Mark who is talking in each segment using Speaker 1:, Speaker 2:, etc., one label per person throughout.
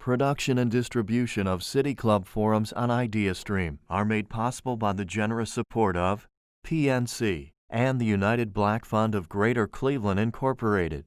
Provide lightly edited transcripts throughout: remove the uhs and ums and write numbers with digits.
Speaker 1: Production and distribution of City Club forums on IdeaStream are made possible by the generous support of PNC and the United Black Fund of Greater Cleveland, Incorporated.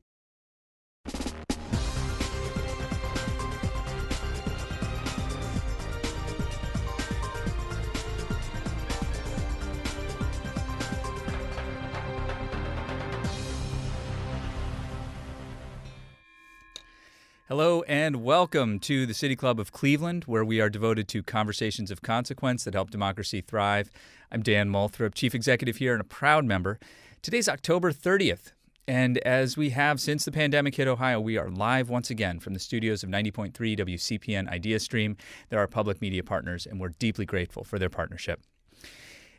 Speaker 2: Hello and welcome to the City Club of Cleveland, where we are devoted to conversations of consequence that help democracy thrive. I'm Dan Moulthrop, Chief Executive here and a proud member. Today's October 30th, and as we have since the pandemic hit Ohio, we are live once again from the studios of 90.3 WCPN IdeaStream. They're our public media partners, and we're deeply grateful for their partnership.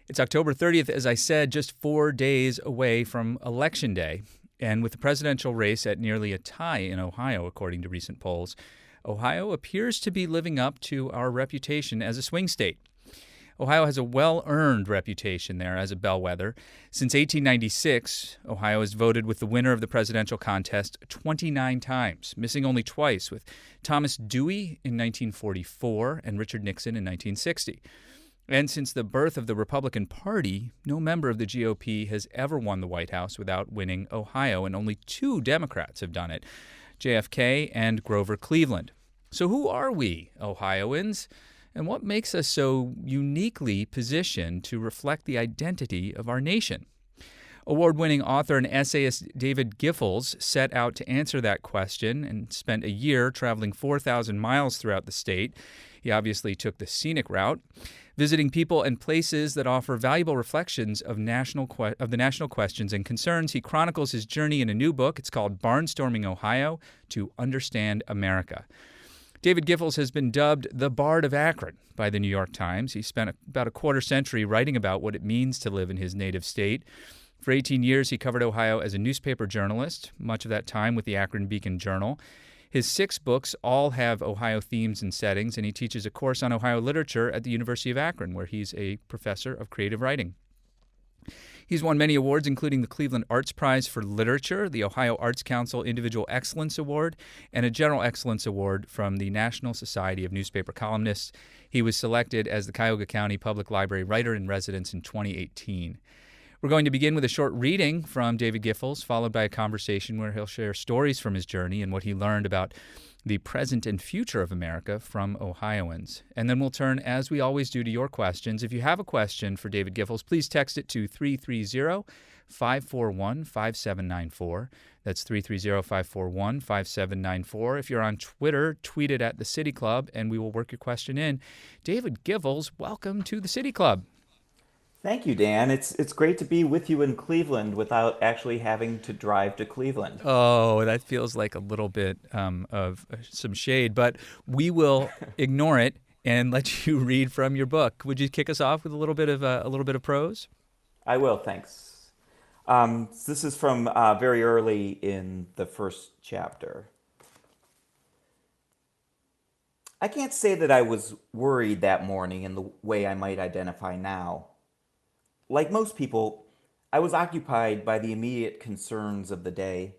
Speaker 2: It's October 30th, as I said, just 4 days away from Election Day. And with the presidential race at nearly a tie in Ohio, according to recent polls, Ohio appears to be living up to our reputation as a swing state. Ohio has a well-earned reputation there as a bellwether. Since 1896, Ohio has voted with the winner of the presidential contest 29 times, missing only twice, with Thomas Dewey in 1944 and Richard Nixon in 1960. And since the birth of the Republican Party, no member of the GOP has ever won the White House without winning Ohio, and only 2 Democrats have done it, JFK and Grover Cleveland. So who are we, Ohioans, and what makes us so uniquely positioned to reflect the identity of our nation? Award-winning author and essayist David Giffels set out to answer that question and spent a year traveling 4,000 miles throughout the state. He obviously took the scenic route, visiting people and places that offer valuable reflections of the national questions and concerns. He chronicles his journey in a new book. It's called Barnstorming, Ohio, to Understand America. David Giffels has been dubbed the Bard of Akron by the New York Times. He spent about a quarter century writing about what it means to live in his native state. For 18 years, he covered Ohio as a newspaper journalist, much of that time with the Akron Beacon-Journal. His 6 books all have Ohio themes and settings, and he teaches a course on Ohio literature at the University of Akron, where he's a professor of creative writing. He's won many awards, including the Cleveland Arts Prize for Literature, the Ohio Arts Council Individual Excellence Award, and a General Excellence Award from the National Society of Newspaper Columnists. He was selected as the Cuyahoga County Public Library Writer-in-Residence in 2018. We're going to begin with a short reading from David Giffels, followed by a conversation where he'll share stories from his journey and what he learned about the present and future of America from Ohioans. And then we'll turn, as we always do, to your questions. If you have a question for David Giffels, please text it to 330-541-5794. That's 330-541-5794. If you're on Twitter, tweet it at the City Club, and we will work your question in. David Giffels, welcome to the City Club.
Speaker 3: Thank you, Dan. It's great to be with you in Cleveland without actually having to drive to Cleveland.
Speaker 2: Oh, that feels like a little bit of some shade, but we will ignore it and let you read from your book. Would you kick us off with a little bit of prose?
Speaker 3: I will, thanks. This is from very early in the first chapter. I can't say that I was worried that morning in the way I might identify now. Like most people, I was occupied by the immediate concerns of the day,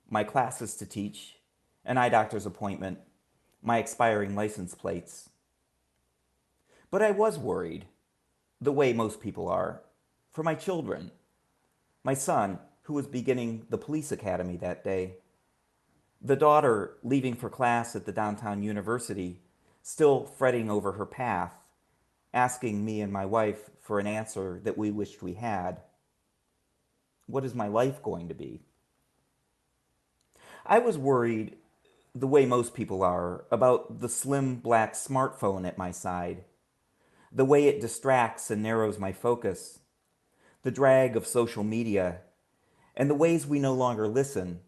Speaker 3: my classes to teach, an eye doctor's appointment, my expiring license plates. But I was worried, the way most people are, for my children, my son, who was beginning the police academy that day, the daughter leaving for class at the downtown university, still fretting over her path, asking me and my wife for an answer that we wished we had. What is my life going to be? I was worried, the way most people are, about the slim black smartphone at my side, the way it distracts and narrows my focus, the drag of social media, and the ways we no longer listen,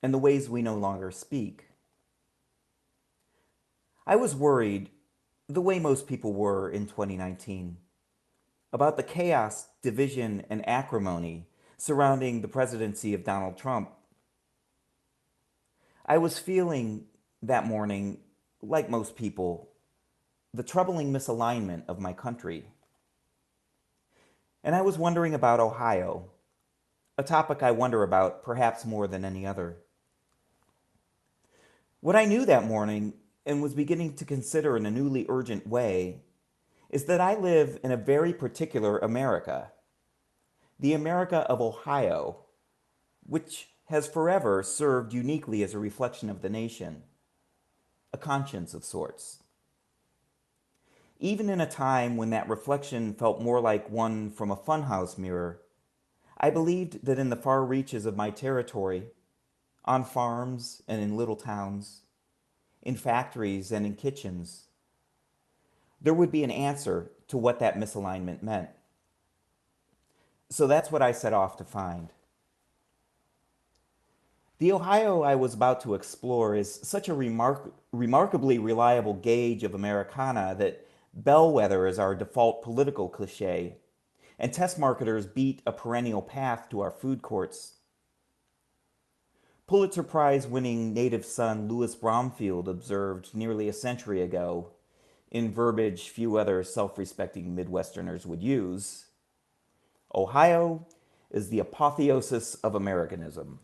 Speaker 3: and the ways we no longer speak. I was worried, the way most people were in 2019, about the chaos, division, and acrimony surrounding the presidency of Donald Trump. I was feeling that morning, like most people, the troubling misalignment of my country. And I was wondering about Ohio, a topic I wonder about perhaps more than any other. What I knew that morning and was beginning to consider in a newly urgent way is that I live in a very particular America, the America of Ohio, which has forever served uniquely as a reflection of the nation, a conscience of sorts. Even in a time when that reflection felt more like one from a funhouse mirror, I believed that in the far reaches of my territory, on farms and in little towns, in factories and in kitchens, there would be an answer to what that misalignment meant. So that's what I set off to find. The Ohio I was about to explore is such a remarkably reliable gauge of Americana that Bellwether is our default political cliche, and test marketers beat a perennial path to our food courts. Pulitzer Prize-winning native son Louis Bromfield observed nearly a century ago, in verbiage few other self-respecting Midwesterners would use, Ohio is the apotheosis of Americanism.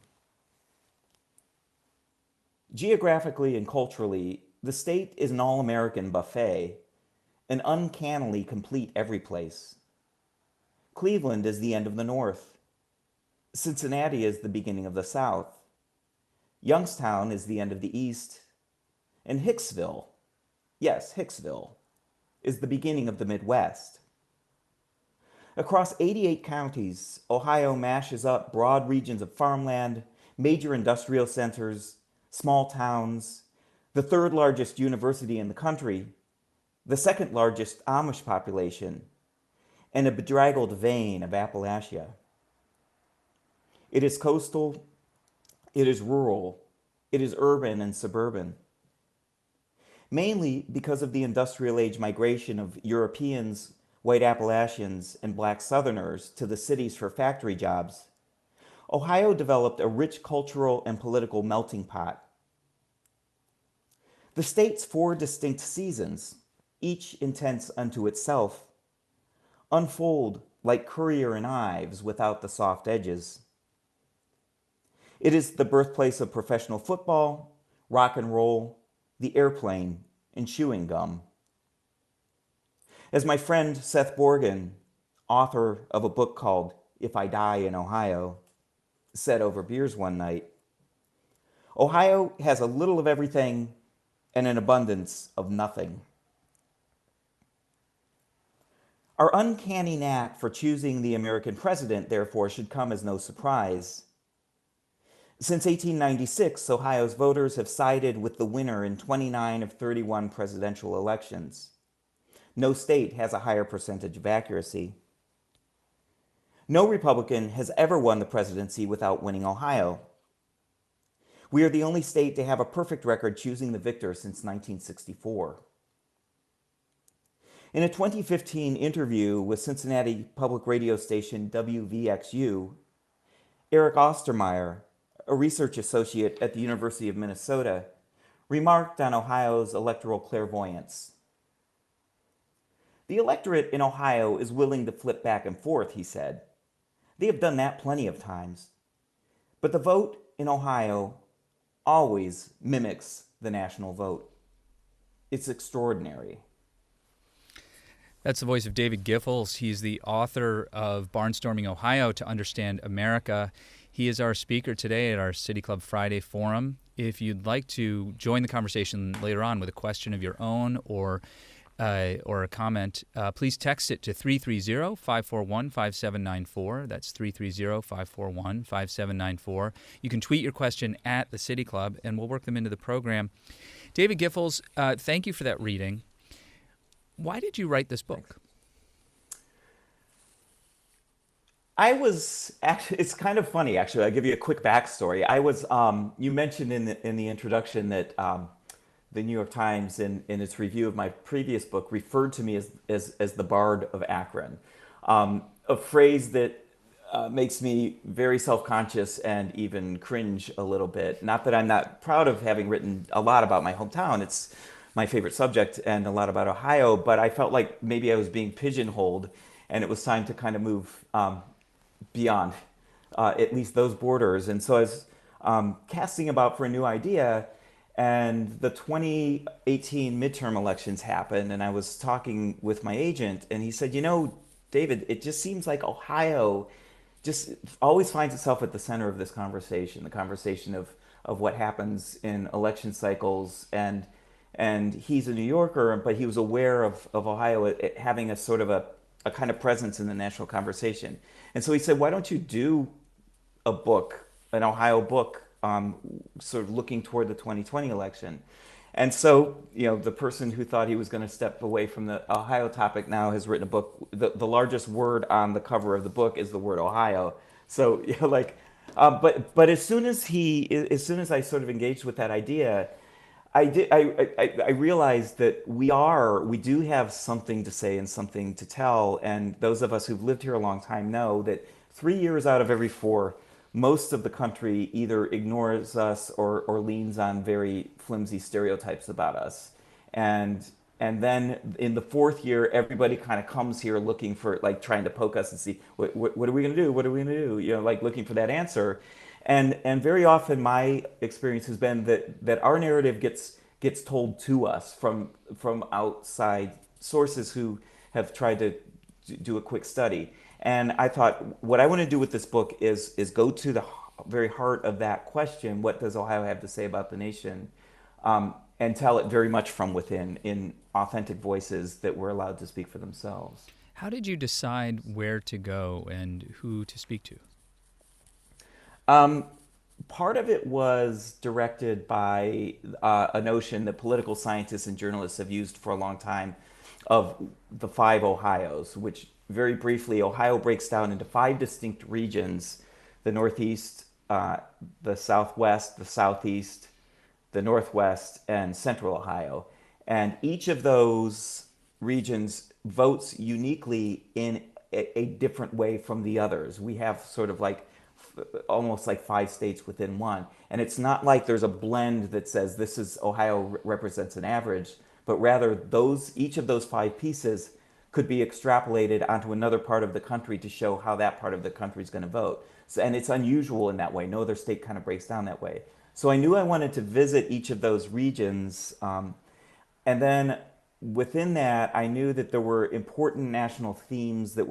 Speaker 3: Geographically and culturally, the state is an all-American buffet, an uncannily complete every place. Cleveland is the end of the North. Cincinnati is the beginning of the South. Youngstown is the end of the East. And Hicksville, yes, Hicksville, is the beginning of the Midwest. Across 88 counties, Ohio mashes up broad regions of farmland, major industrial centers, small towns, the third largest university in the country, the second largest Amish population, and a bedraggled vein of Appalachia. It is coastal, it is rural, it is urban and suburban. Mainly because of the industrial age migration of Europeans, white Appalachians, and black Southerners to the cities for factory jobs, Ohio developed a rich cultural and political melting pot. The state's 4 distinct seasons, each intense unto itself, unfold like Currier and Ives without the soft edges. It is the birthplace of professional football, rock and roll, the airplane, and chewing gum. As my friend Seth Borgen, author of a book called If I Die in Ohio, said over beers one night, Ohio has a little of everything and an abundance of nothing. Our uncanny knack for choosing the American president, therefore, should come as no surprise. Since 1896, Ohio's voters have sided with the winner in 29 of 31 presidential elections. No state has a higher percentage of accuracy. No Republican has ever won the presidency without winning Ohio. We are the only state to have a perfect record choosing the victor since 1964. In a 2015 interview with Cincinnati public radio station WVXU, Eric Ostermeyer, a research associate at the University of Minnesota, remarked on Ohio's electoral clairvoyance. The electorate in Ohio is willing to flip back and forth, he said. They have done that plenty of times. But the vote in Ohio always mimics the national vote. It's extraordinary.
Speaker 2: That's the voice of David Giffels. He's the author of Barnstorming, Ohio, to Understand America. He is our speaker today at our City Club Friday Forum. If you'd like to join the conversation later on with a question of your own or a comment, please text it to 330-541-5794. That's 330-541-5794. You can tweet your question at the City Club, and we'll work them into the program. David Giffels, thank you for that reading. Why did you write this book?
Speaker 3: It's kind of funny, actually. I'll give you a quick backstory. You mentioned in the introduction that the New York Times, in its review of my previous book, referred to me as the Bard of Akron, a phrase that makes me very self-conscious and even cringe a little bit. Not that I'm not proud of having written a lot about my hometown. It's my favorite subject and a lot about Ohio, but I felt like maybe I was being pigeonholed and it was time to kind of move beyond at least those borders. And so I was casting about for a new idea, And the 2018 midterm elections happened, and I was talking with my agent, and he said, David, it just seems like Ohio just always finds itself at the center of this conversation, the conversation of what happens in election cycles. And he's a New Yorker, but he was aware of Ohio having a sort of a kind of presence in the national conversation. And so he said, why don't you do a book, an Ohio book, sort of looking toward the 2020 election. And so, the person who thought he was going to step away from the Ohio topic now has written a book. The largest word on the cover of the book is the word Ohio. So, but as soon as I sort of engaged with that idea, I realized that we do have something to say and something to tell. And those of us who've lived here a long time know that 3 years out of every four, most of the country either ignores us or leans on very flimsy stereotypes about us. And then in the fourth year, everybody kind of comes here looking for, like, trying to poke us and see, what are we going to do? What are we going to do? Like looking for that answer. And very often my experience has been that our narrative gets told to us from outside sources who have tried to do a quick study. And I thought, what I want to do with this book is go to the very heart of that question: what does Ohio have to say about the nation? And tell it very much from within, in authentic voices that were allowed to speak for themselves.
Speaker 2: How did you decide where to go and who to speak to?
Speaker 3: Part of it was directed by a notion that political scientists and journalists have used for a long time of the five Ohios, which, very briefly, Ohio breaks down into five distinct regions: the Northeast, the Southwest, the Southeast, the Northwest, and Central Ohio. And each of those regions votes uniquely in a different way from the others. We have sort of like almost like five states within one. And it's not like there's a blend that says this is Ohio represents an average, but rather each of those five pieces could be extrapolated onto another part of the country to show how that part of the country is going to vote. So, and it's unusual in that way. No other state kind of breaks down that way. So I knew I wanted to visit each of those regions. And then within that, I knew that there were important national themes that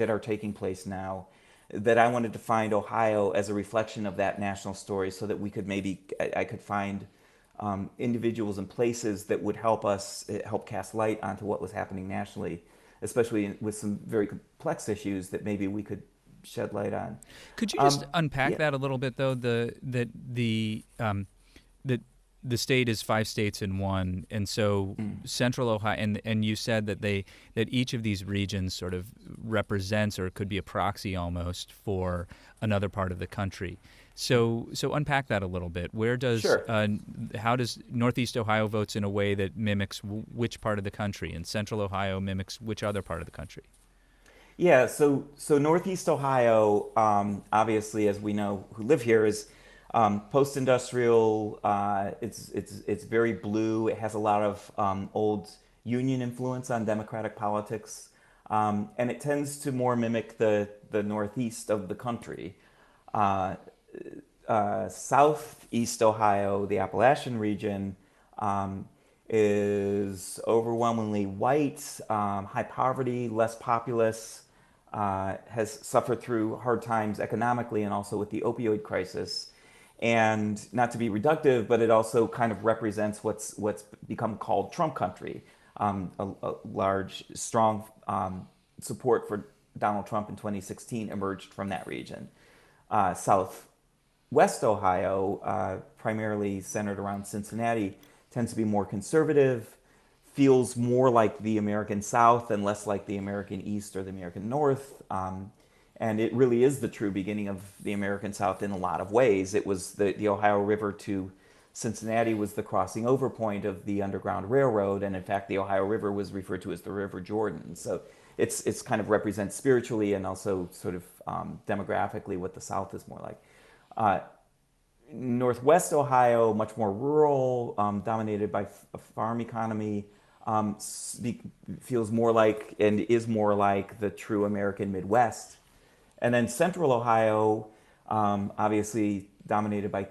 Speaker 3: are taking place now, that I wanted to find Ohio as a reflection of that national story, so that I could find individuals and places that would help cast light onto what was happening nationally, especially with some very complex issues that maybe we could shed light on.
Speaker 2: Could you just unpack
Speaker 3: yeah.
Speaker 2: that a little bit, though? That the state is five states in one, and so Central Ohio, and you said that that each of these regions sort of represents, or could be a proxy almost, for another part of the country. So unpack that a little bit.
Speaker 3: Sure.
Speaker 2: How does Northeast Ohio votes in a way that mimics which part of the country, and Central Ohio mimics which other part of the country?
Speaker 3: Yeah, so Northeast Ohio, obviously, as we know who live here, is post-industrial. It's very blue. It has a lot of old Union influence on Democratic politics, and it tends to more mimic the Northeast of the country. Southeast Ohio, the Appalachian region, is overwhelmingly white, high poverty, less populous. Has suffered through hard times economically and also with the opioid crisis. And not to be reductive, but it also kind of represents what's become called Trump country. A large, strong support for Donald Trump in 2016 emerged from that region. Southwest Ohio, primarily centered around Cincinnati, tends to be more conservative, feels more like the American South and less like the American East or the American North. And it really is the true beginning of the American South in a lot of ways. It was the Ohio River to Cincinnati was the crossing over point of the Underground Railroad. And in fact, the Ohio River was referred to as the River Jordan. So it's kind of represents spiritually and also sort of demographically what the South is more like. Northwest Ohio, much more rural, dominated by a farm economy, feels more like and is more like the true American Midwest. And then Central Ohio, obviously dominated by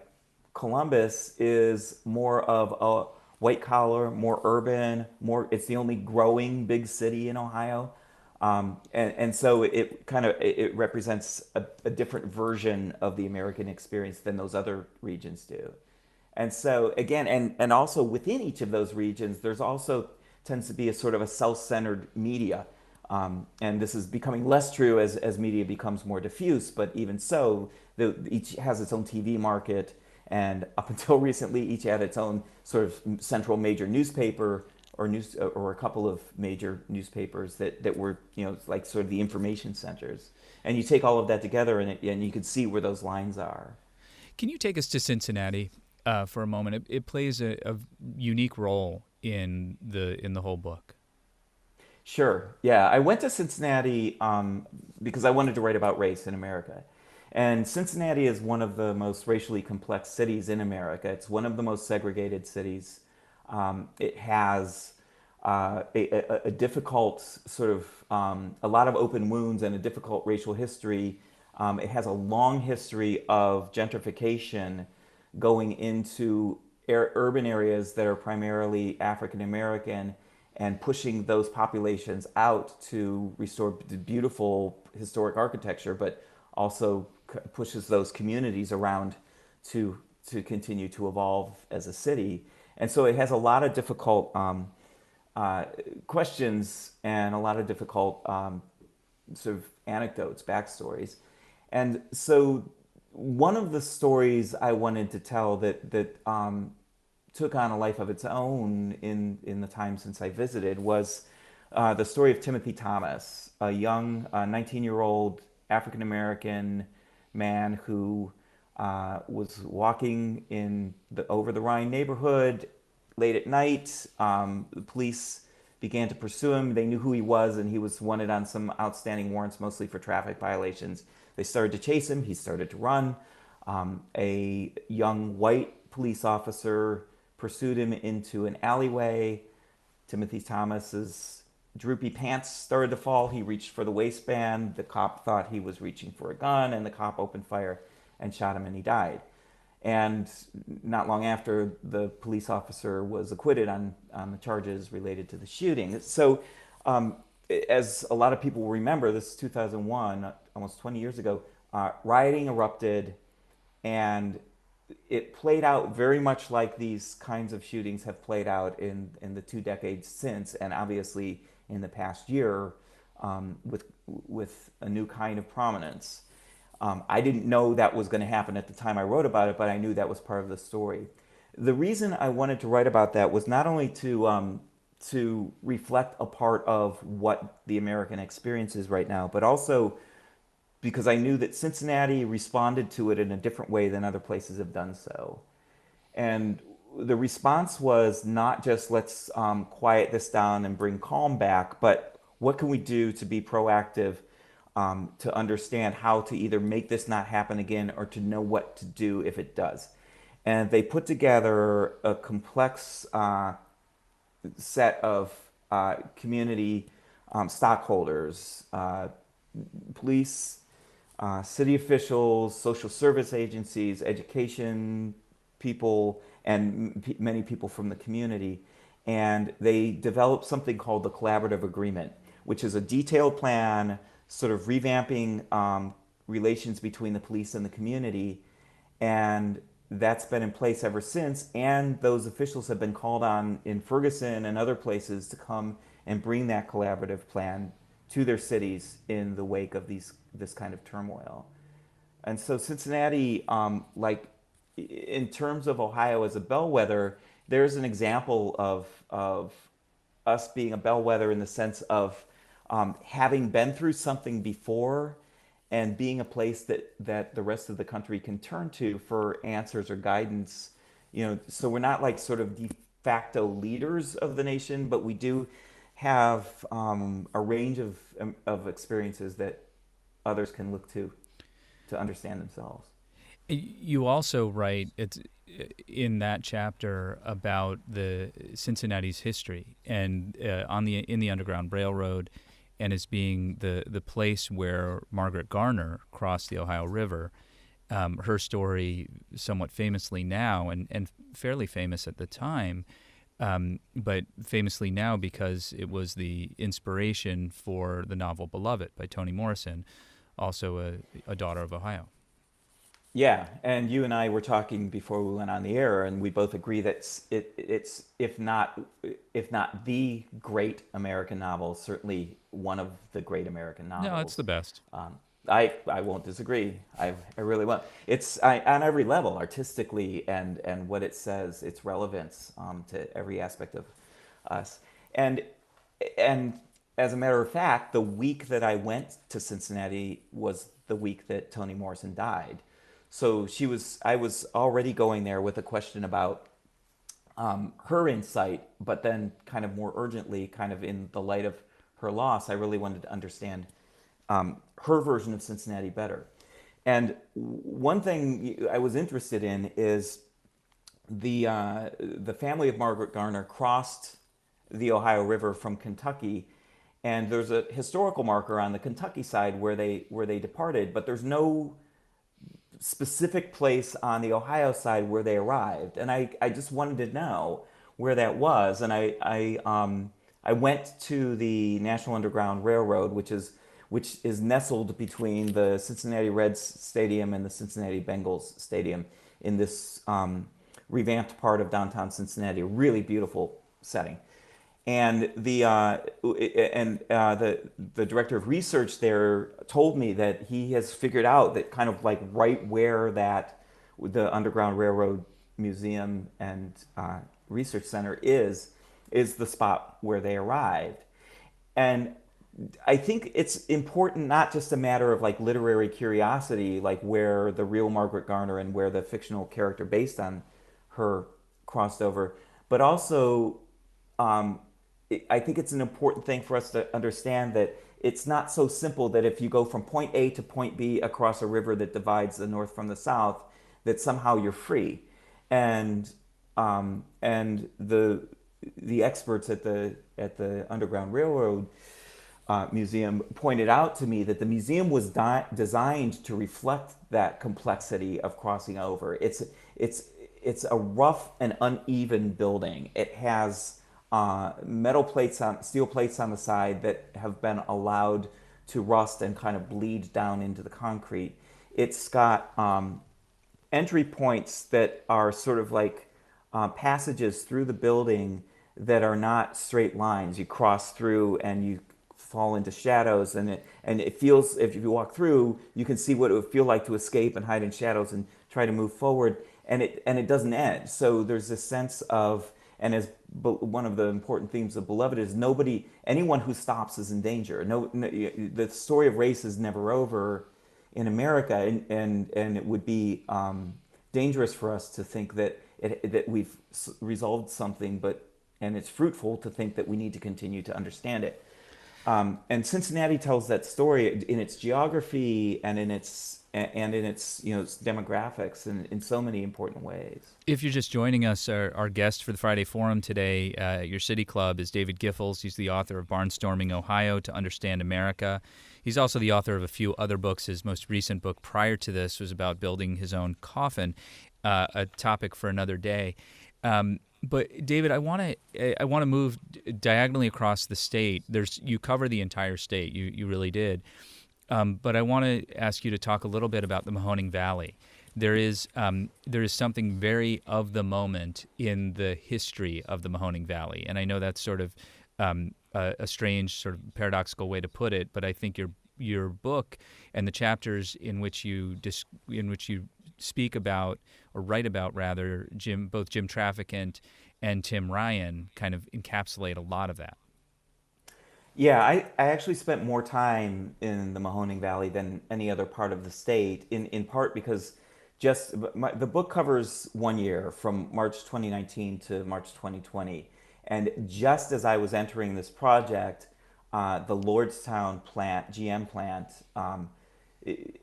Speaker 3: Columbus is more of a white collar, more urban, more. It's the only growing big city in Ohio, and so it kind of it represents a different version of the American experience than those other regions do. And so again, and also within each of those regions, there's also tends to be a sort of a self-centered media. And this is becoming less true as media becomes more diffuse, but even so, each has its own TV market, and up until recently, each had its own sort of central major newspaper or a couple of major newspapers that were like sort of the information centers. And you take all of that together, and you can see where those lines are.
Speaker 2: Can you take us to Cincinnati for a moment? It plays a unique role in the whole book.
Speaker 3: Sure. Yeah, I went to Cincinnati because I wanted to write about race in America. And Cincinnati is one of the most racially complex cities in America. It's one of the most segregated cities. It has a difficult sort of a lot of open wounds and a difficult racial history. It has a long history of gentrification going into urban areas that are primarily African American and pushing those populations out to restore the beautiful historic architecture, but also pushes those communities around to continue to evolve as a city. And so it has a lot of difficult questions and a lot of difficult sort of anecdotes, backstories. And so one of the stories I wanted to tell that took on a life of its own in the time since I visited was the story of Timothy Thomas, a young 19-year-old African American man who was walking in the over the Rhine neighborhood late at night. The police began to pursue him. They knew who he was, and he was wanted on some outstanding warrants, mostly for traffic violations. They started to chase him. He started to run. A young white police officer pursued him into an alleyway. Timothy Thomas's droopy pants started to fall. He reached for the waistband. The cop thought he was reaching for a gun, and the cop opened fire and shot him, and he died. And not long after, the police officer was acquitted on the charges related to the shooting. So, as a lot of people will remember, this is 2001, almost 20 years ago, rioting erupted, and it played out very much like these kinds of shootings have played out in the 2 decades since, and obviously in the past year with a new kind of prominence. I didn't know that was going to happen at the time I wrote about it, but I knew that was part of the story. The reason I wanted to write about that was not only to reflect a part of what the American experience is right now, but also because I knew that Cincinnati responded to it in a different way than other places have done so. And the response was not just let's quiet this down and bring calm back, but what can we do to be proactive, to understand how to either make this not happen again or to know what to do if it does. And they put together a complex set of community stockholders, police, city officials, social service agencies, education people, and many people from the community. And they developed something called the Collaborative Agreement, which is a detailed plan sort of revamping relations between the police and the community. And that's been in place ever since. And those officials have been called on in Ferguson and other places to come and bring that collaborative plan to their cities in the wake of this kind of turmoil. And so Cincinnati, like in terms of Ohio as a bellwether, there's an example of us being a bellwether in the sense of having been through something before and being a place that the rest of the country can turn to for answers or guidance. So we're not like sort of de facto leaders of the nation, but we do have a range of experiences that others can look to understand themselves.
Speaker 2: You also write in that chapter about the Cincinnati's history and in the Underground Railroad, and as being the place where Margaret Garner crossed the Ohio River. her story somewhat famously now, and fairly famous at the time, but famously now because it was the inspiration for the novel Beloved by Toni Morrison, also a daughter of Ohio.
Speaker 3: Yeah, and you and I were talking before we went on the air, and we both agree that it's if not the great American novel, certainly one of the great American
Speaker 2: No, it's the
Speaker 3: novels.
Speaker 2: best.
Speaker 3: I won't disagree. I really won't. It's on every level, artistically, and what it says, its relevance to every aspect of us. And and as a matter of fact, the week that I went to Cincinnati was the week that Toni Morrison died. So I was already going there with a question about her insight, but then kind of more urgently, kind of in the light of her loss, I really wanted to understand her version of Cincinnati better. And one thing I was interested in is the family of Margaret Garner crossed the Ohio River from Kentucky, and there's a historical marker on the Kentucky side where they departed, but there's no specific place on the Ohio side where they arrived, and I just wanted to know where that was, and I went to the National Underground Railroad, which is nestled between the Cincinnati Reds Stadium and the Cincinnati Bengals Stadium in this revamped part of downtown Cincinnati, a really beautiful setting. And the director of research there told me that he has figured out that kind of like right where that the Underground Railroad Museum and Research Center is the spot where they arrived. And I think it's important, not just a matter of like literary curiosity, like where the real Margaret Garner and where the fictional character based on her crossed over, but also I think it's an important thing for us to understand that it's not so simple that if you go from point A to point B across a river that divides the North from the South, that somehow you're free. And the experts at the Underground Railroad Museum pointed out to me that the museum was designed to reflect that complexity of crossing over. It's a rough and uneven building. It has steel plates on the side that have been allowed to rust and kind of bleed down into the concrete. It's got entry points that are sort of like passages through the building that are not straight lines. You cross through and you fall into shadows, and it feels, if you walk through, you can see what it would feel like to escape and hide in shadows and try to move forward, and it doesn't end. So there's this sense of, and as one of the important themes of Beloved is anyone who stops is in danger. The story of race is never over in America, and it would be dangerous for us to think that we've resolved something, and it's fruitful to think that we need to continue to understand it. And Cincinnati tells that story in its geography and in its demographics and in so many important ways.
Speaker 2: If you're just joining us, our guest for the Friday Forum today at your City Club is David Giffels. He's the author of Barnstorming, Ohio, To Understand America. He's also the author of a few other books. His most recent book prior to this was about building his own coffin, a topic for another day. But David, I want to move diagonally across the state. You cover the entire state. You really did. But I want to ask you to talk a little bit about the Mahoning Valley. There is something very of the moment in the history of the Mahoning Valley, and I know that's sort of a strange, sort of paradoxical way to put it. But I think your book and the chapters in which you speak about, or write about rather, both Jim Trafficant and Tim Ryan kind of encapsulate a lot of that.
Speaker 3: Yeah, I actually spent more time in the Mahoning Valley than any other part of the state, in part because the book covers 1 year from March 2019 to March 2020. And just as I was entering this project, the Lordstown plant, GM plant,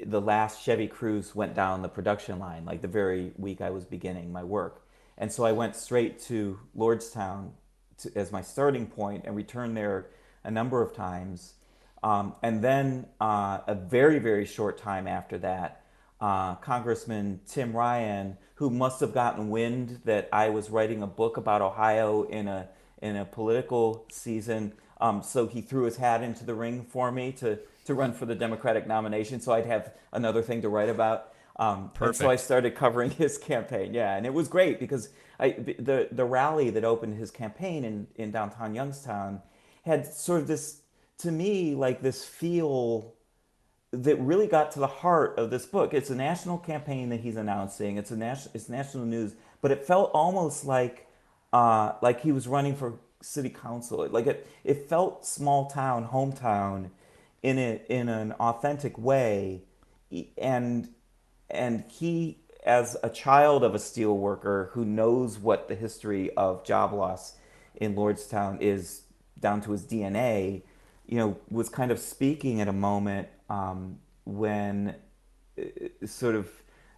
Speaker 3: the last Chevy Cruze went down the production line, like the very week I was beginning my work. And so I went straight to Lordstown as my starting point and returned there a number of times. And then a very, very short time after that, Congressman Tim Ryan, who must have gotten wind that I was writing a book about Ohio in a political season. So he threw his hat into the ring for me to run for the Democratic nomination, so I'd have another thing to write about. And so I
Speaker 2: Perfect.
Speaker 3: started covering his campaign. Yeah, and it was great because the rally that opened his campaign in downtown Youngstown had sort of this, to me, like this feel that really got to the heart of this book. It's a national campaign that he's announcing. It's national news, but it felt almost like he was running for city council. It felt small town, hometown, in an authentic way, and he, as a child of a steel worker who knows what the history of job loss in Lordstown is down to his DNA, was kind of speaking at a moment when sort of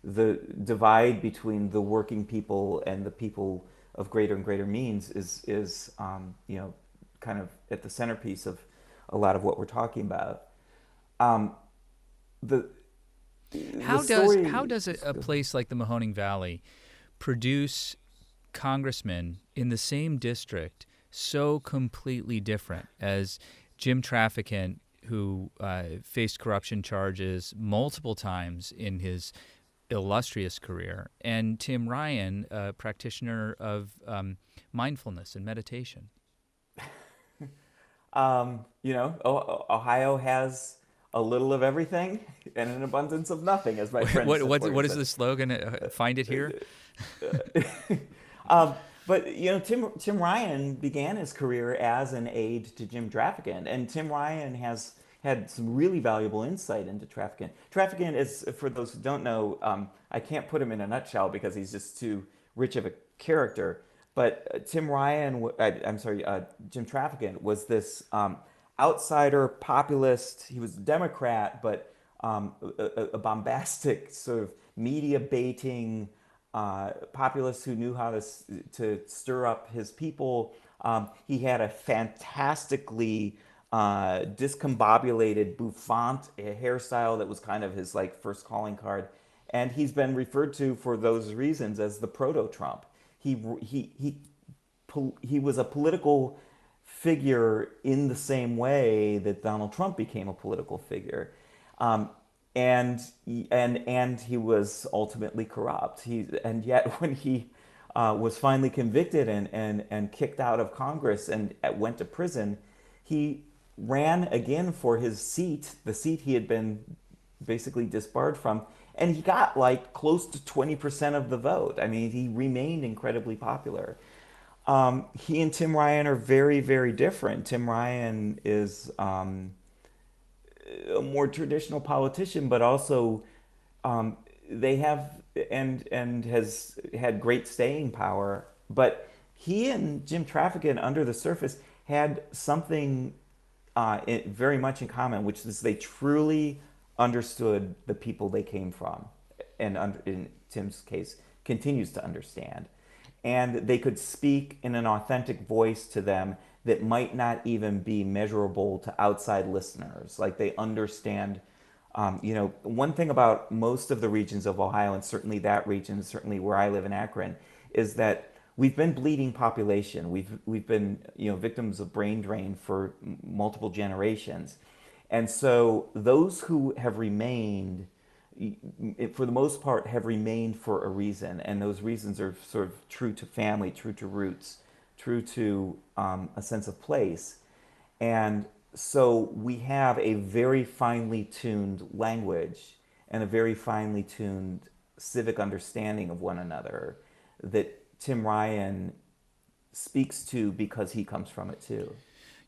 Speaker 3: the divide between the working people and the people of greater and greater means is kind of at the centerpiece of a lot of what we're talking about. The the
Speaker 2: How
Speaker 3: story.
Speaker 2: does a place like the Mahoning Valley produce congressmen in the same district so completely different as Jim Trafficant, who faced corruption charges multiple times in his illustrious career, and Tim Ryan, a practitioner of mindfulness and meditation?
Speaker 3: Ohio has a little of everything and an abundance of nothing, as my friend
Speaker 2: What
Speaker 3: Sephora
Speaker 2: is the
Speaker 3: said.
Speaker 2: slogan? Find it here?
Speaker 3: Um, but Tim Ryan began his career as an aide to Jim Trafficant, and Tim Ryan has had some really valuable insight into Trafficant. Trafficant is, for those who don't know, I can't put him in a nutshell because he's just too rich of a character. But Jim Trafficant was this outsider populist. He was a Democrat, but a bombastic sort of media baiting populist who knew how to stir up his people. He had a fantastically discombobulated bouffant hairstyle that was kind of his like first calling card, and he's been referred to for those reasons as the proto-Trump. He was a political figure in the same way that Donald Trump became a political figure. Um, and he was ultimately corrupt. And yet when he was finally convicted and kicked out of Congress and went to prison, he ran again for his seat, the seat he had been basically disbarred from, and he got like close to 20% of the vote. I mean, he remained incredibly popular. He and Tim Ryan are very, very different. Tim Ryan is a more traditional politician, but also they have and has had great staying power. But he and Jim Trafficant, under the surface, had something very much in common, which is they truly understood the people they came from, and in Tim's case, continues to understand. And they could speak in an authentic voice to them that might not even be measurable to outside listeners. Like they understand, one thing about most of the regions of Ohio, and certainly that region, certainly where I live in Akron, is that we've been bleeding population. We've been victims of brain drain for multiple generations, and so those who have remained, for the most part, have remained for a reason, and those reasons are sort of true to family, true to roots, true to a sense of place. And so we have a very finely tuned language and a very finely tuned civic understanding of one another that Tim Ryan speaks to because he comes from it too.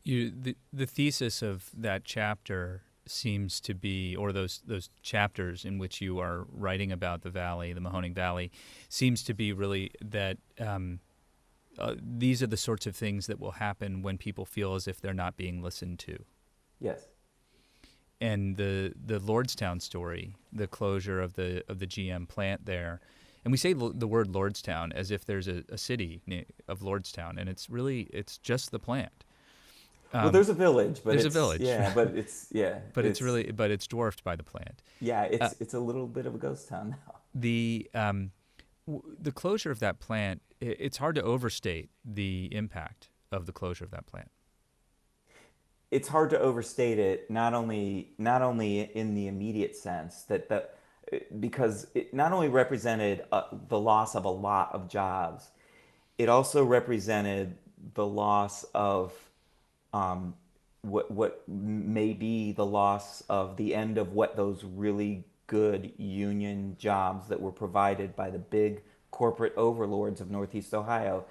Speaker 2: The thesis of that chapter seems to be, or those chapters in which you are writing about the valley, the Mahoning Valley, seems to be really that these are the sorts of things that will happen when people feel as if they're not being listened to.
Speaker 3: Yes.
Speaker 2: And the Lordstown story, the closure of the GM plant there, and we say the word Lordstown as if there's a city of Lordstown, and it's just the plant.
Speaker 3: Well, there's a village, but
Speaker 2: There's a
Speaker 3: it's
Speaker 2: village,
Speaker 3: yeah, but it's yeah,
Speaker 2: but it's dwarfed by the plant.
Speaker 3: yeah,
Speaker 2: Uh,
Speaker 3: it's a little bit of a ghost town now.
Speaker 2: the the closure of that plant, it's hard to overstate the impact of the closure of that plant.
Speaker 3: It's hard to overstate it. Not only in the immediate sense because it not only represented the loss of a lot of jobs, it also represented the loss of what may be the loss of the end of what those really good union jobs that were provided by the big corporate overlords of Northeast Ohio,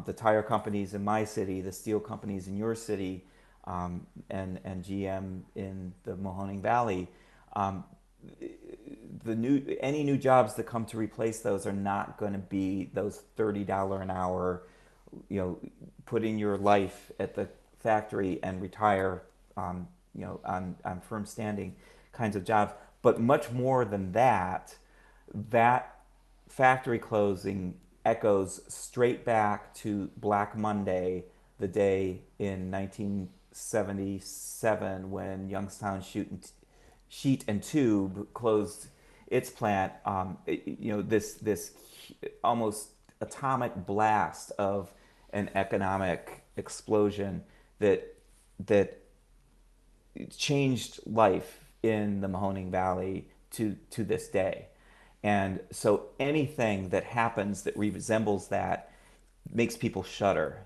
Speaker 3: the tire companies in my city, the steel companies in your city, and GM in the Mahoning Valley. Um, any new jobs that come to replace those are not going to be those $30 an hour, put in your life at the factory and retire, on firm standing kinds of jobs. But much more than that, that factory closing echoes straight back to Black Monday, the day in 1977 when Youngstown Sheet and Tube closed its plant. This almost atomic blast of an economic explosion that changed life in the Mahoning Valley to this day. And so anything that happens that resembles that makes people shudder.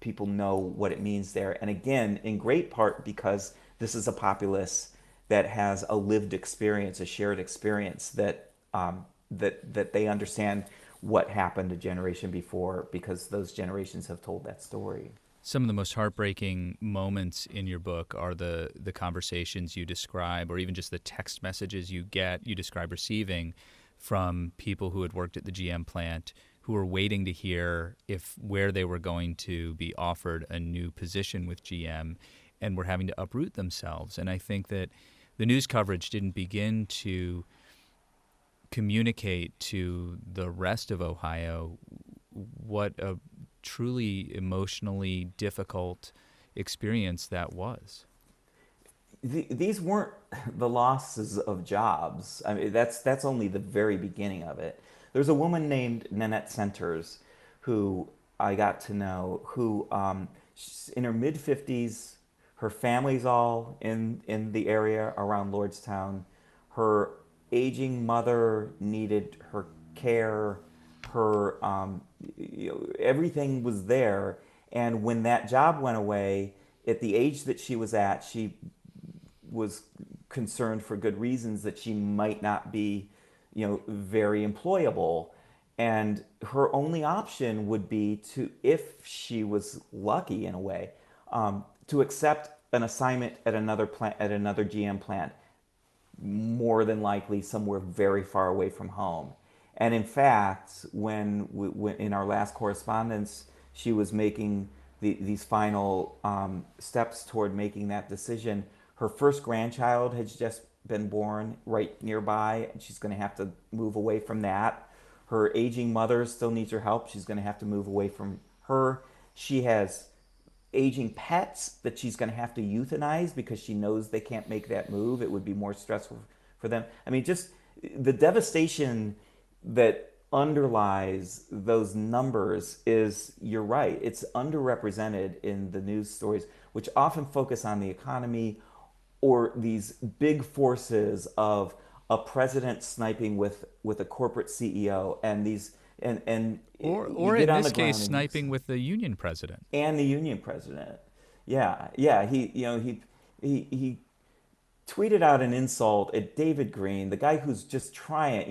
Speaker 3: People know what it means there. And again, in great part because this is a populace that has a lived experience, a shared experience that they understand what happened a generation before because those generations have told that story.
Speaker 2: Some of the most heartbreaking moments in your book are the conversations you describe, or even just the text messages you describe receiving from people who had worked at the GM plant, who were waiting to hear where they were going to be offered a new position with GM, and were having to uproot themselves. And I think that the news coverage didn't begin to communicate to the rest of Ohio what a truly emotionally difficult experience that was.
Speaker 3: These weren't the losses of jobs. I mean, that's only the very beginning of it. There's a woman named Nanette Centers who I got to know, who she's in her mid-50s. Her family's all in the area around Lordstown. Her aging mother needed her care. Her everything was there. And when that job went away, at the age that she was at, she was concerned for good reasons that she might not be, very employable. And her only option would be to, if she was lucky in a way, to accept an assignment at another plant, at another GM plant, more than likely somewhere very far away from home. And in fact, when in our last correspondence, she was making these final steps toward making that decision. Her first grandchild had just been born right nearby, and she's going to have to move away from that. Her aging mother still needs her help. She's going to have to move away from her. She has aging pets that she's going to have to euthanize because she knows they can't make that move. It would be more stressful for them. I mean, just the devastation that underlies those numbers is, you're right, it's underrepresented in the news stories, which often focus on the economy or these big forces of a president sniping with a corporate CEO, and these and
Speaker 2: or in this case sniping with the union president.
Speaker 3: And the union president. Yeah, he tweeted out an insult at David Green, the guy who's just trying,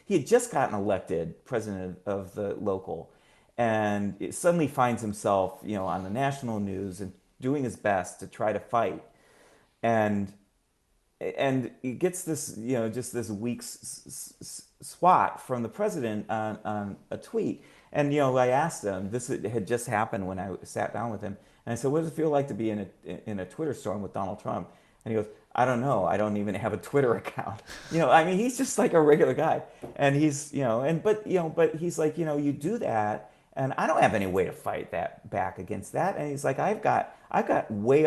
Speaker 3: he had just gotten elected president of the local, and it suddenly finds himself, on the national news and doing his best to try to fight. And he gets this, just this weak swat from the president on a tweet. And, I asked him, this had just happened when I sat down with him. And I said, what does it feel like to be in a Twitter storm with Donald Trump? And he goes, I don't know. I don't even have a Twitter account. He's just like a regular guy. And he's, but he's like, you do that. And I don't have any way to fight that back against that. And he's like, I've got way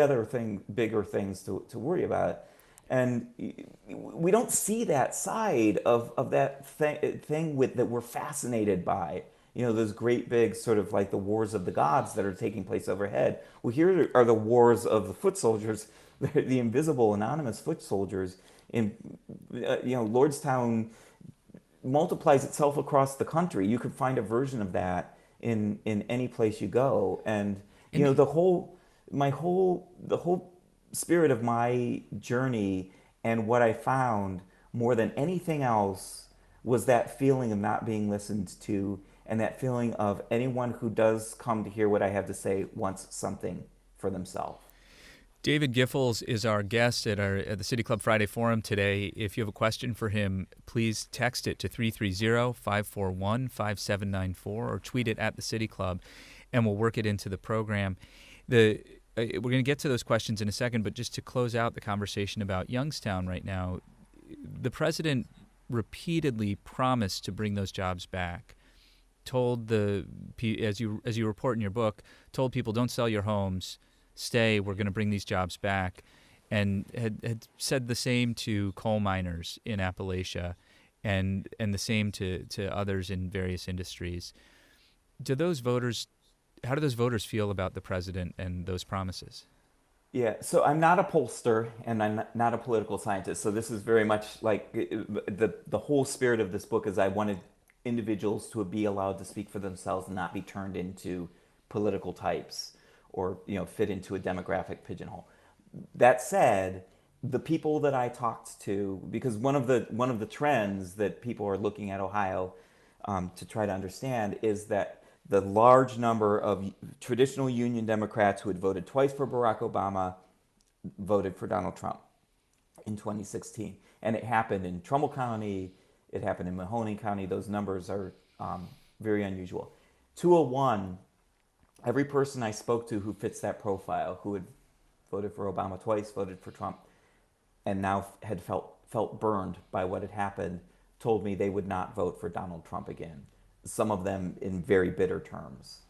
Speaker 3: bigger things to worry about. And we don't see that side of that thing that we're fascinated by. Those great big sort of like the wars of the gods that are taking place overhead. Well, here are the wars of the foot soldiers, the invisible, anonymous foot soldiers. In Lordstown multiplies itself across the country. You could find a version of that in any place you go. And the whole spirit of my journey and what I found more than anything else was that feeling of not being listened to, and that feeling of anyone who does come to hear what I have to say wants something for themselves.
Speaker 2: David Giffels is our guest at the City Club Friday Forum today. If you have a question for him, please text it to 330-541-5794 or tweet it at the City Club, and we'll work it into the program. We're going to get to those questions in a second, but just to close out the conversation about Youngstown right now, the president repeatedly promised to bring those jobs back. Told as you report in your book, told people, don't sell your homes, stay, we're going to bring these jobs back, and had said the same to coal miners in Appalachia and the same to others in various industries. How do those voters feel about the president and those promises?
Speaker 3: Yeah, so I'm not a pollster and I'm not a political scientist. So this is very much like the whole spirit of this book is I wanted individuals to be allowed to speak for themselves and not be turned into political types or fit into a demographic pigeonhole. That said, the people that I talked to, because one of the trends that people are looking at Ohio to try to understand is that the large number of traditional Union Democrats who had voted twice for Barack Obama voted for Donald Trump in 2016. And it happened in Trumbull County, it happened in Mahoning County. Those numbers are very unusual. 201, every person I spoke to who fits that profile, who had voted for Obama twice, voted for Trump, and now had felt burned by what had happened, told me they would not vote for Donald Trump again. Some of them in very bitter terms.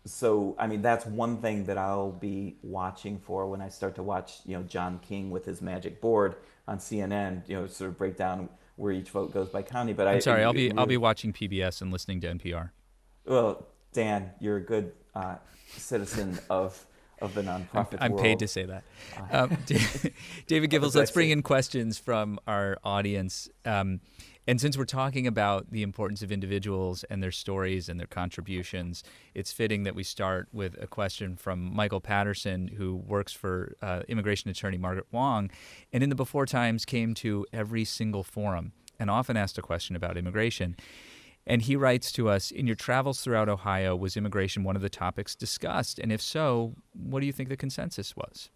Speaker 3: So, I mean, that's one thing that I'll be watching for when I start to watch, John King with his magic board on CNN, sort of break down where each vote goes by county. But
Speaker 2: I'm sorry, I'll be watching PBS and listening to NPR.
Speaker 3: Well, Dan, you're a good citizen of the nonprofit
Speaker 2: I'm
Speaker 3: world.
Speaker 2: paid to say that. David Giffels, let's bring in questions from our audience. And since we're talking about the importance of individuals and their stories and their contributions, it's fitting that we start with a question from Michael Patterson, who works for immigration attorney Margaret Wong, and in the Before Times came to every single forum and often asked a question about immigration. And he writes to us, in your travels throughout Ohio, was immigration one of the topics discussed? And if so, what do you think the consensus was?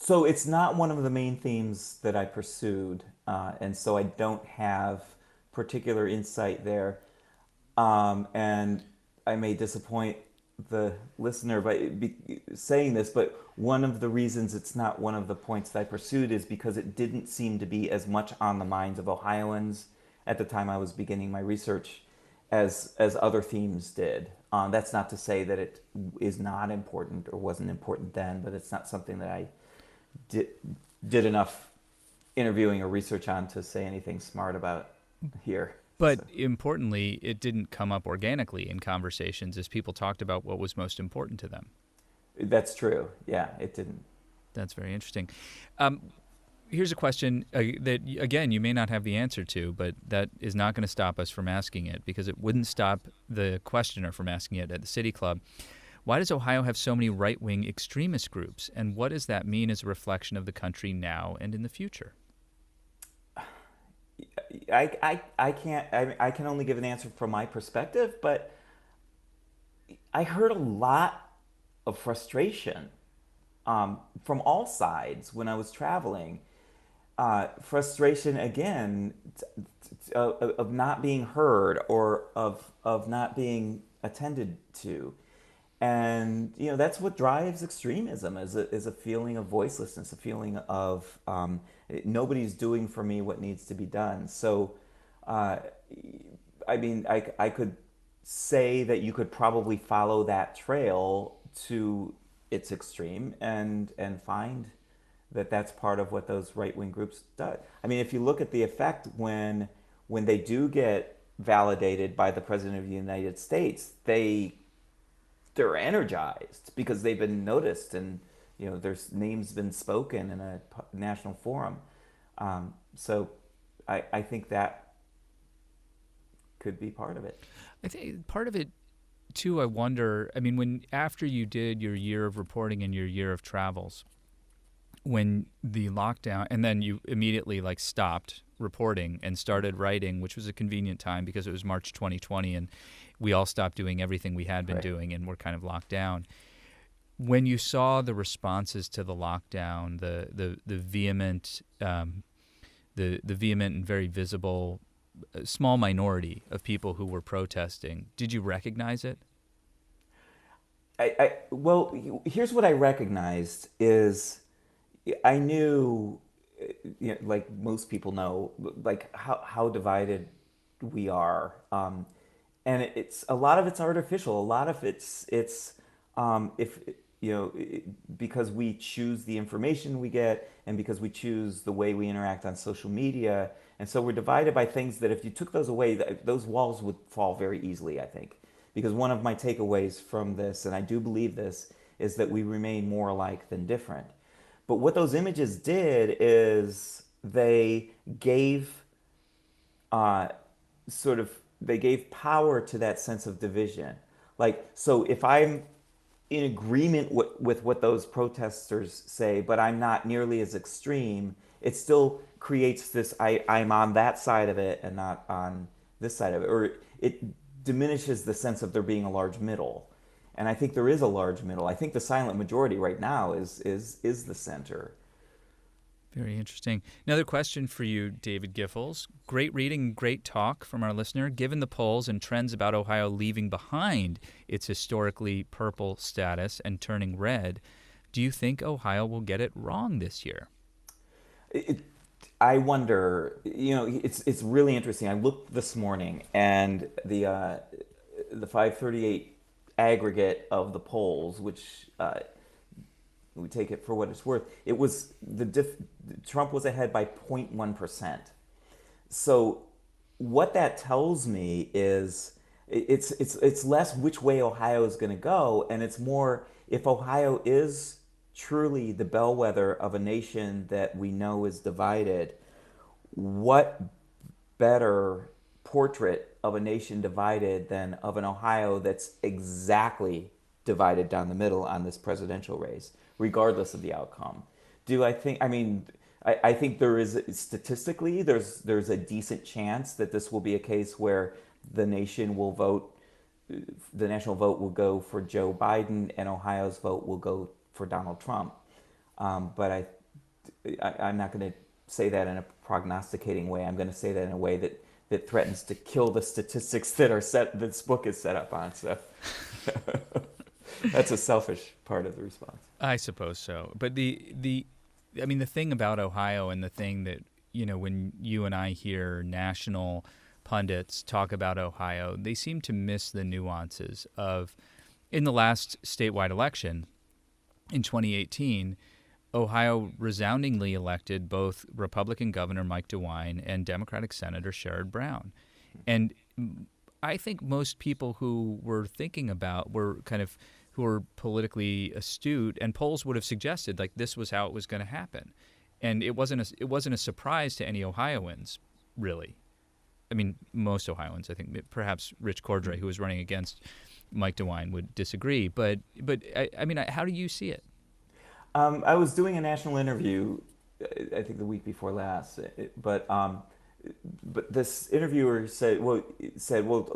Speaker 3: So it's not one of the main themes that I pursued, and so I don't have particular insight there. And I may disappoint the listener by saying this, but one of the reasons it's not one of the points that I pursued is because it didn't seem to be as much on the minds of Ohioans at the time I was beginning my research as other themes did. That's not to say that it is not important or wasn't important then, but it's not something that I did enough interviewing or research on to say anything smart about here.
Speaker 2: But importantly, it didn't come up organically in conversations as people talked about what was most important to them.
Speaker 3: That's true. Yeah, it didn't.
Speaker 2: That's very interesting. Here's a question that, again, you may not have the answer to, but that is not going to stop us from asking it, because it wouldn't stop the questioner from asking it at the City Club. Why does Ohio have so many right-wing extremist groups, and what does that mean as a reflection of the country now and in the future?
Speaker 3: I can only give an answer from my perspective, but I heard a lot of frustration from all sides when I was traveling. Frustration, again, of not being heard or of not being attended to. And, that's what drives extremism, is a feeling of voicelessness, a feeling of nobody's doing for me what needs to be done. So, I mean, I could say that you could probably follow that trail to its extreme and find that that's part of what those right wing groups do. I mean, if you look at the effect when they do get validated by the president of the United States, they're energized because they've been noticed and their names been spoken in a national forum. So I think that could be part of it.
Speaker 2: I think part of it too, I wonder, I mean, when after you did your year of reporting and your year of travels, when the lockdown, and then you immediately like stopped reporting and started writing, which was a convenient time because it was March 2020 and we all stopped doing everything we had been
Speaker 3: Right.
Speaker 2: doing and we're kind of locked down. When you saw the responses to the lockdown, the vehement, the vehement and very visible small minority of people who were protesting, did you recognize it?
Speaker 3: Well, here's what I recognized is I knew, like most people know, like how divided we are, and it's a lot of it's artificial. A lot of it's if because we choose the information we get and because we choose the way we interact on social media, and so we're divided by things that if you took those away, those walls would fall very easily. I think because one of my takeaways from this, and I do believe this, is that we remain more alike than different. But what those images did is they gave uh, they gave power to that sense of division. Like, so if I'm in agreement with what those protesters say, but I'm not nearly as extreme, it still creates this I'm on that side of it and not on this side of it. Or it diminishes the sense of there being a large middle. And I think there is a large middle. I think the silent majority right now is the center.
Speaker 2: Very interesting. Another question for you, David Giffels. Great reading, great talk from our listener. Given the polls and trends about Ohio leaving behind its historically purple status and turning red, do you think Ohio will get it wrong this year?
Speaker 3: It, I wonder. It's really interesting. I looked this morning, and the 538 aggregate of the polls, which we take it for what it's worth. It was Trump was ahead by 0.1%. So what that tells me is it's less which way Ohio is going to go, and it's more if Ohio is truly the bellwether of a nation that we know is divided, what better portrait of a nation divided than of an Ohio that's exactly divided down the middle on this presidential race, regardless of the outcome. Do I think? I mean, I think there is statistically there's a decent chance that this will be a case where the nation will vote, the national vote will go for Joe Biden, and Ohio's vote will go for Donald Trump. But I'm not going to say that in a prognosticating way. I'm going to say that in a way that threatens to kill the statistics that are this book is set up on. So that's a selfish part of the response.
Speaker 2: I suppose so. But I mean, the thing about Ohio and the thing that, when you and I hear national pundits talk about Ohio, they seem to miss the nuances of, in the last statewide election in 2018, Ohio resoundingly elected both Republican Governor Mike DeWine and Democratic Senator Sherrod Brown. And I think most people who were thinking about who were politically astute, and polls would have suggested like this was how it was going to happen. And it wasn't a surprise to any Ohioans, really. I mean, most Ohioans, I think, perhaps Rich Cordray, who was running against Mike DeWine, would disagree. But I mean, how do you see it?
Speaker 3: I was doing a national interview, I think the week before last, but this interviewer said, well,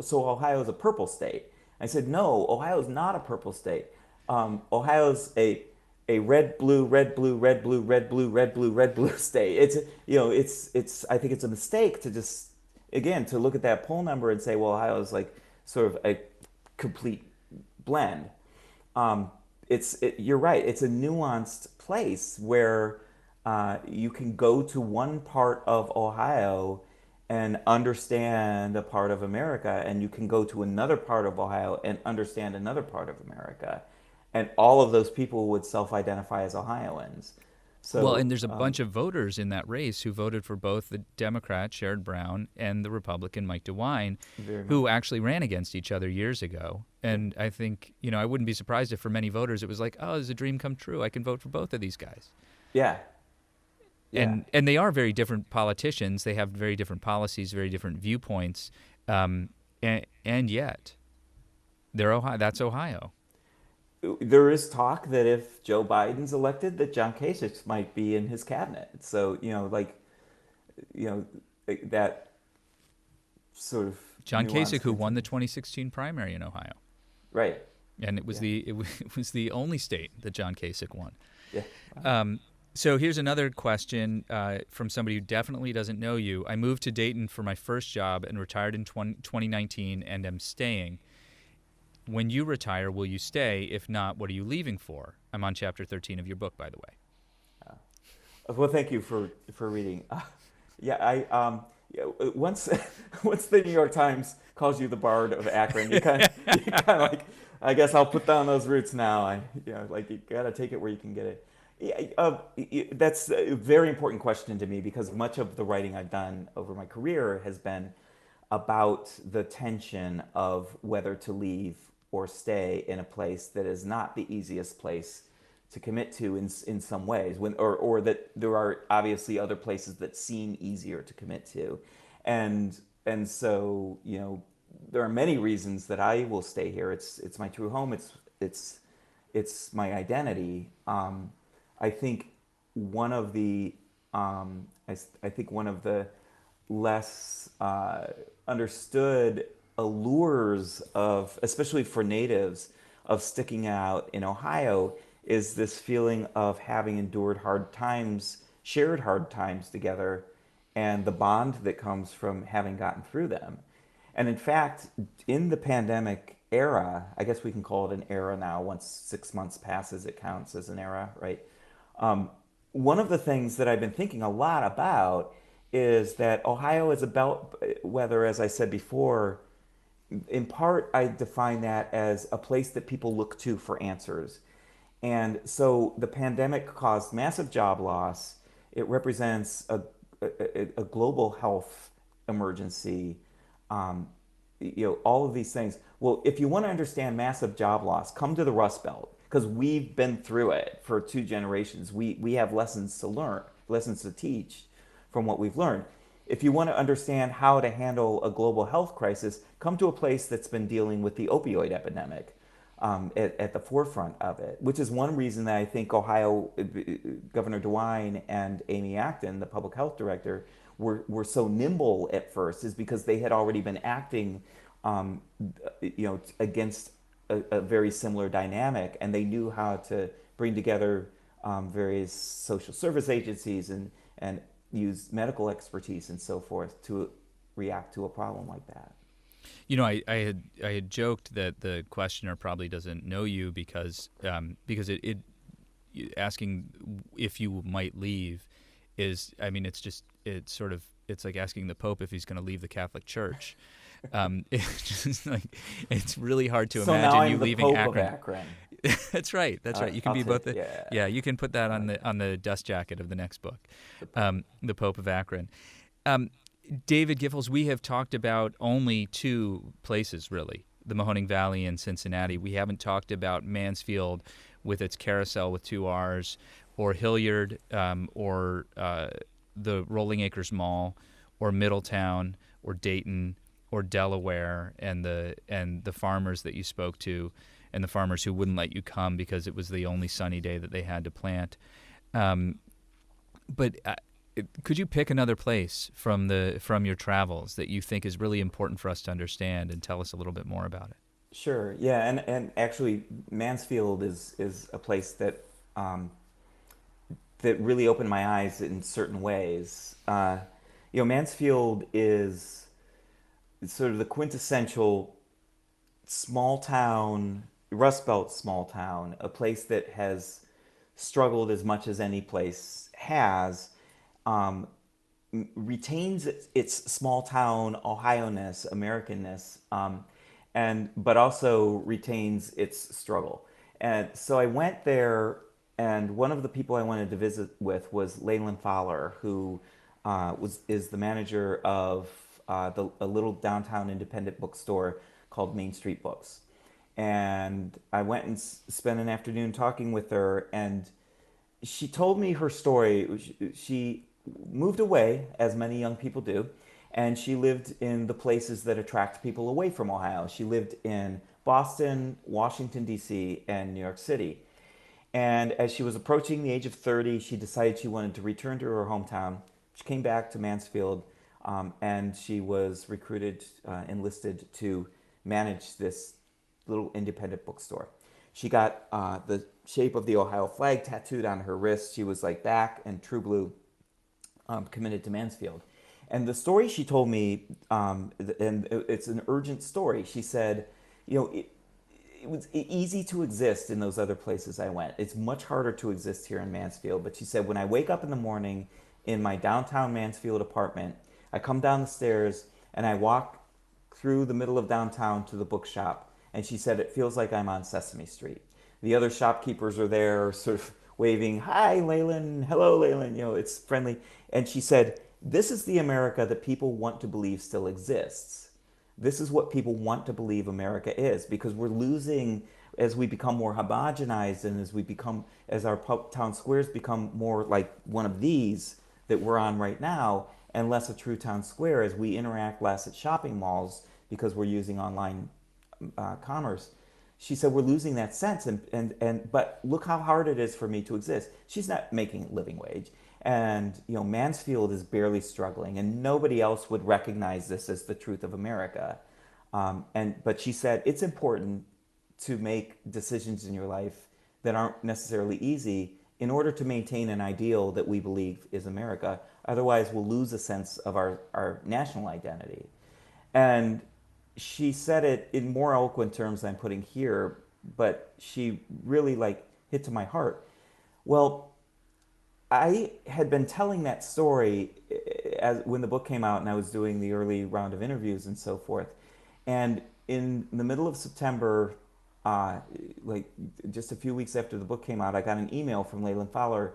Speaker 3: so Ohio is a purple state. I said, no, Ohio is not a purple state. Ohio's a red blue red blue red blue red blue red blue red blue state. It's I think it's a mistake to just again to look at that poll number and say, well, Ohio is like sort of a complete blend. You're right. It's a nuanced place where you can go to one part of Ohio and understand a part of America, and you can go to another part of Ohio and understand another part of America, and all of those people would self-identify as Ohioans.
Speaker 2: Well,
Speaker 3: So
Speaker 2: and there's a bunch of voters in that race who voted for both the Democrat Sherrod Brown and the Republican Mike DeWine,
Speaker 3: very much,
Speaker 2: who actually ran against each other years ago.
Speaker 3: yeah,
Speaker 2: And I think, I wouldn't be surprised if for many voters it was like, oh, there's a dream come true. I can vote for both of these guys.
Speaker 3: yeah, yeah.
Speaker 2: And they are very different politicians. They have very different policies, very different viewpoints. And yet, they're Ohio. That's Ohio.
Speaker 3: There is talk that if Joe Biden's elected, that John Kasich might be in his cabinet. So that sort of
Speaker 2: John Kasich,
Speaker 3: nuance
Speaker 2: who
Speaker 3: things.
Speaker 2: won the 2016 primary in Ohio.
Speaker 3: Right.
Speaker 2: And it was
Speaker 3: Yeah.
Speaker 2: it was the only state that John Kasich won.
Speaker 3: Yeah.
Speaker 2: So here's another question from somebody who definitely doesn't know you. I moved to Dayton for my first job and retired in 2019 and am staying. When you retire, will you stay? If not, what are you leaving for? I'm on chapter 13 of your book, by the way.
Speaker 3: Well, thank you for reading. Once once the New York Times calls you the Bard of Akron, you kind of like, I guess I'll put down those roots now. Like you got to take it where you can get it. That's a very important question to me because much of the writing I've done over my career has been about the tension of whether to leave or stay in a place that is not the easiest place to commit to in some ways, or that there are obviously other places that seem easier to commit to, and so there are many reasons that I will stay here. It's my true home. It's my identity. I think one of the I think one of the less understood allures of, especially for natives, of sticking out in Ohio is this feeling of having endured hard times, shared hard times together, and the bond that comes from having gotten through them. And in fact, in the pandemic era, I guess we can call it an era now, once 6 months passes, it counts as an era, right? One of the things that I've been thinking a lot about is that Ohio is a bellwether, as I said before. In part, I define that as a place that people look to for answers. And so the pandemic caused massive job loss. It represents a global health emergency. All of these things. Well, if you want to understand massive job loss, come to the Rust Belt because we've been through it for 2 generations. We have lessons to learn, lessons to teach from what we've learned. If you want to understand how to handle a global health crisis, come to a place that's been dealing with the opioid epidemic at the forefront of it, which is one reason that I think Ohio, Governor DeWine and Amy Acton, the public health director, were so nimble at first, is because they had already been acting against a very similar dynamic, and they knew how to bring together various social service agencies and use medical expertise and so forth to react to a problem like that.
Speaker 2: I had joked that the questioner probably doesn't know you because it asking if you might leave is, I mean, it's like asking the Pope if he's going to leave the Catholic Church. It's just like, it's really hard to
Speaker 3: So now
Speaker 2: imagine
Speaker 3: I'm
Speaker 2: you
Speaker 3: the
Speaker 2: leaving
Speaker 3: Pope
Speaker 2: Akron.
Speaker 3: of Akron.
Speaker 2: That's right. You can
Speaker 3: I'll
Speaker 2: be
Speaker 3: take
Speaker 2: both.
Speaker 3: it,
Speaker 2: Yeah, you can put that on the dust jacket of the next book, the Pope of Akron. David Giffels, we have talked about only 2 places really, the Mahoning Valley and Cincinnati. We haven't talked about Mansfield with its carousel with 2 R's, or Hilliard, or the Rolling Acres Mall, or Middletown, or Dayton, or Delaware, and the farmers that you spoke to, and the farmers who wouldn't let you come because it was the only sunny day that they had to plant. But could you pick another place from your travels that you think is really important for us to understand, and tell us a little bit more about it?
Speaker 3: Sure. Yeah, and actually, Mansfield is a place that that really opened my eyes in certain ways. Mansfield is sort of the quintessential small town, Rust Belt small town, a place that has struggled as much as any place has, retains its small town Ohio-ness, Americanness, and but also retains its struggle. And so I went there, and one of the people I wanted to visit with was Leyland Fowler, who is the manager of a little downtown independent bookstore called Main Street Books. And I went and spent an afternoon talking with her, and she told me her story. She moved away, as many young people do, and she lived in the places that attract people away from Ohio. She lived in Boston, Washington, D.C., and New York City. And as she was approaching the age of 30, she decided she wanted to return to her hometown. She came back to Mansfield, and she was recruited, enlisted to manage this little independent bookstore. She got the shape of the Ohio flag tattooed on her wrist. She was like back and true blue, committed to Mansfield. And the story she told me, and it's an urgent story. She said, it was easy to exist in those other places I went. It's much harder to exist here in Mansfield. But she said, when I wake up in the morning in my downtown Mansfield apartment, I come down the stairs and I walk through the middle of downtown to the bookshop. And she said, it feels like I'm on Sesame Street. The other shopkeepers are there sort of waving, hi, Leyland, hello, Leyland, it's friendly. And she said, this is the America that people want to believe still exists. This is what people want to believe America is, because we're losing as we become more homogenized, and as our town squares become more like one of these that we're on right now, and less a true town square as we interact less at shopping malls because we're using online commerce. She said we're losing that sense, and but look how hard it is for me to exist. She's not making a living wage, and Mansfield is barely struggling, and nobody else would recognize this as the truth of America. But she said it's important to make decisions in your life that aren't necessarily easy in order to maintain an ideal that we believe is America. Otherwise, we'll lose a sense of our national identity. And she said it in more eloquent terms than I'm putting here, but she really hit to my heart. Well, I had been telling that story when the book came out, and I was doing the early round of interviews and so forth. And in the middle of September, just a few weeks after the book came out, I got an email from Leyland Fowler,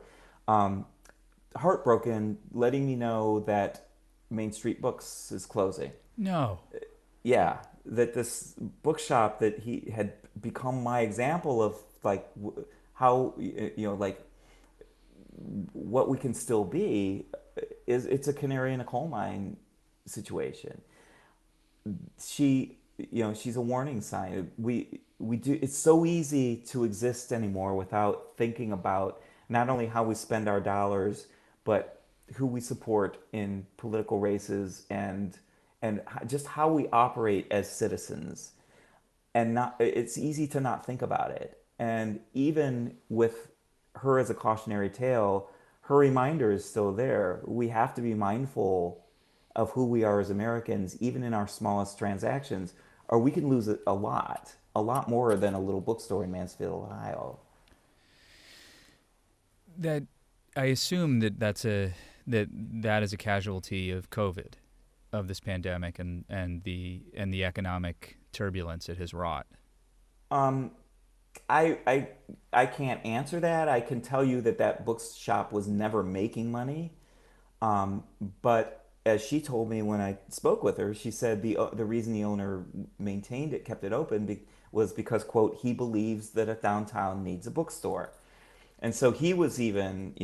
Speaker 3: heartbroken, letting me know that Main Street Books is closing.
Speaker 2: No.
Speaker 3: Yeah, that this bookshop that he had become my example of how what we can still be it's a canary in a coal mine situation. She's a warning sign. We do. It's so easy to exist anymore without thinking about not only how we spend our dollars, but who we support in political races and just how we operate as citizens. And it's easy to not think about it. And even with her as a cautionary tale, her reminder is still there. We have to be mindful of who we are as Americans, even in our smallest transactions, or we can lose a lot more than a little bookstore in Mansfield, Ohio.
Speaker 2: That I assume that is a casualty of COVID, of this pandemic and the economic turbulence it has wrought.
Speaker 3: I can't answer that. I can tell you that bookshop was never making money. But as she told me when I spoke with her, she said the reason the owner maintained it, kept it open, was because, quote, he believes that a downtown needs a bookstore. And so he was even,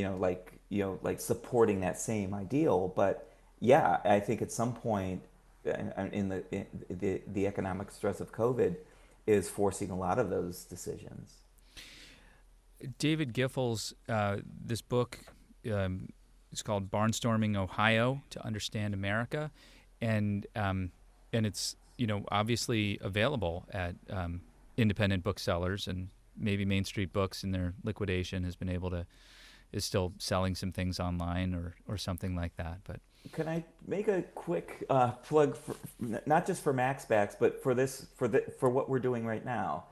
Speaker 3: supporting that same ideal. But yeah, I think at some point in the economic stress of COVID is forcing a lot of those decisions.
Speaker 2: David Giffels, this book is called Barnstorming, Ohio, to Understand America, and it's obviously available at independent booksellers, and maybe Main Street Books in their liquidation is still selling some things online or something like that. But
Speaker 3: can I make a quick plug for, not just for MaxBacks, but for what we're doing right now?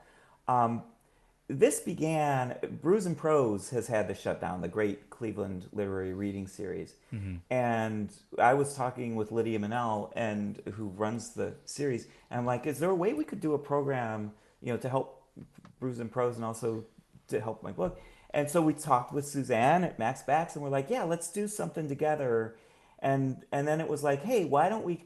Speaker 3: this began, Brews and Prose has had to shut down, the great Cleveland literary reading series. And I was talking with Lydia Manel, and who runs the series, and I'm like, is there a way we could do a program, to help Brews and Prose and also to help my book? And so we talked with Suzanne at Max Backs, and we're like, yeah, let's do something together. And then it was like, hey, why don't we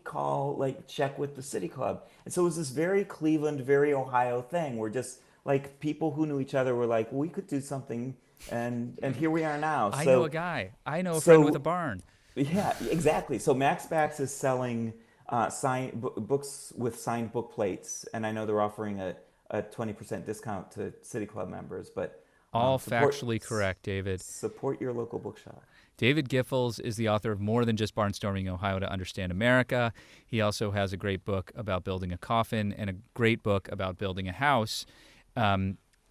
Speaker 3: check with the City Club? And so it was this very Cleveland, very Ohio thing where just like people who knew each other were like, we could do something, and here we are now.
Speaker 2: I know a guy. I know a friend with a
Speaker 3: So
Speaker 2: barn.
Speaker 3: yeah, exactly. So Max Backs is selling books with signed book plates, and I know they're offering a 20% discount to City Club members. But
Speaker 2: All
Speaker 3: support
Speaker 2: factually correct, David.
Speaker 3: support your local bookshop.
Speaker 2: David Giffels is the author of more than just Barnstorming Ohio to Understand America. He also has a great book about building a coffin and a great book about building a house.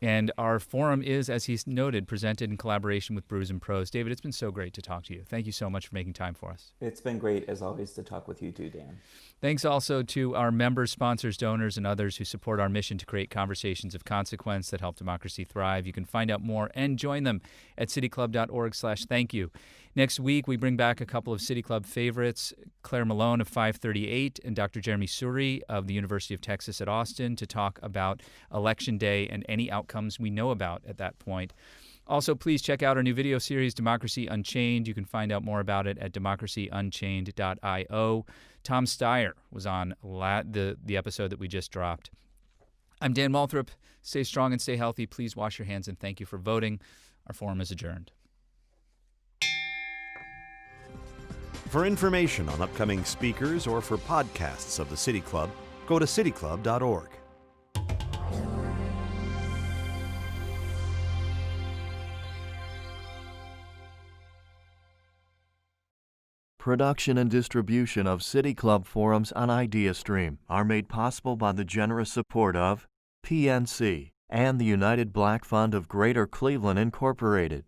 Speaker 2: And our forum is, as he's noted, presented in collaboration with Brews and Prose. David, it's been so great to talk to you. Thank you so much for making time for us.
Speaker 3: It's been great, as always, to talk with you too, Dan.
Speaker 2: Thanks also to our members, sponsors, donors, and others who support our mission to create conversations of consequence that help democracy thrive. You can find out more and join them at cityclub.org/thank-you. Next week, we bring back a couple of City Club favorites, Claire Malone of 538 and Dr. Jeremy Suri of the University of Texas at Austin, to talk about Election Day and any outcomes we know about at that point. Also, please check out our new video series, Democracy Unchained. You can find out more about it at democracyunchained.io. Tom Steyer was on the episode that we just dropped. I'm Dan Malthrop. Stay strong and stay healthy. Please wash your hands, and thank you for voting. Our forum is adjourned.
Speaker 4: For information on upcoming speakers or for podcasts of the City Club, go to cityclub.org.
Speaker 1: Production and distribution of City Club forums on IdeaStream are made possible by the generous support of PNC and the United Black Fund of Greater Cleveland, Incorporated.